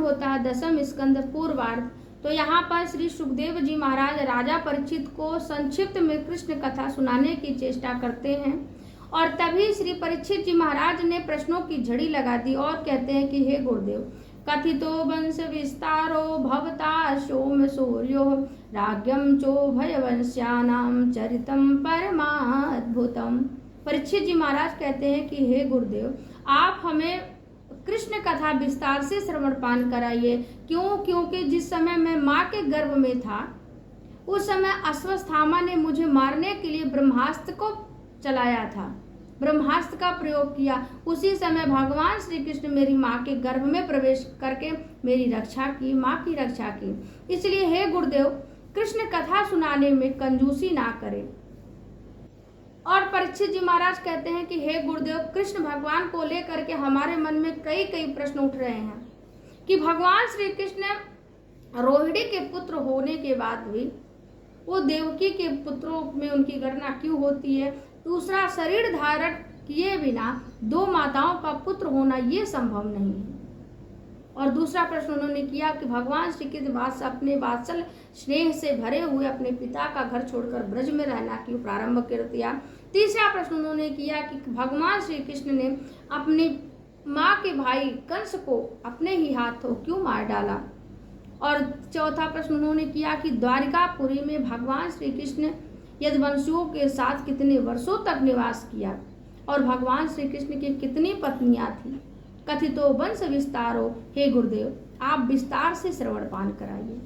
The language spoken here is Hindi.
होता है 10वें स्कंद पूर्वार्ध। तो यहाँ पर श्री सुखदेव जी महाराज राजा परीक्षित को संक्षिप्त में कृष्ण कथा सुनाने की चेष्टा करते हैं और तभी श्री परीक्षित जी महाराज ने प्रश्नों की झड़ी लगा दी और कहते हैं कि हे गुरुदेव, कथितो वंश विस्तारो भवता सोम सूर्यो राज्ञम चो भयवंश्यानाम चरितम परमाद्भुतम। परीक्षित जी महाराज कहते हैं कि हे गुरुदेव, आप हमें कृष्ण कथा विस्तार से श्रवण पान कराइए। क्यों? क्योंकि जिस समय मैं माँ के गर्भ में था उस समय अश्वत्थामा ने मुझे मारने के लिए ब्रह्मास्त्र को चलाया था, ब्रह्मास्त्र का प्रयोग किया। उसी समय भगवान श्री कृष्ण मेरी माँ के गर्भ में प्रवेश करके मेरी रक्षा की, माँ की रक्षा की। इसलिए हे गुरुदेव, कृष्ण कथा सुनाने में कंजूसी ना करें। और परीक्षित जी महाराज कहते हैं कि हे गुरुदेव, कृष्ण भगवान को लेकर के हमारे मन में कई कई प्रश्न उठ रहे हैं कि भगवान श्री कृष्ण रोहिणी के पुत्र होने के बाद भी वो देवकी के पुत्रों में उनकी गणना क्यों होती है? दूसरा, शरीर धारण किए बिना दो माताओं का पुत्र होना ये संभव नहीं है। और दूसरा प्रश्न उन्होंने किया कि भगवान श्री कृष्ण अपने वात्सल स्नेह से भरे हुए अपने पिता का घर छोड़कर ब्रज में रहना क्यों प्रारंभ कर दिया। तीसरा प्रश्न उन्होंने किया कि भगवान श्री कृष्ण ने अपनी माँ के भाई कंस को अपने ही हाथों क्यों मार डाला। और चौथा प्रश्न उन्होंने किया कि द्वारिकापुरी में भगवान श्री कृष्ण यदुवंशियों के साथ कितने वर्षों तक निवास किया और भगवान श्री कृष्ण की कितनी पत्नियां थी। कथितो वंश विस्तारो, हे गुरुदेव, आप विस्तार से श्रवण पान कराइए।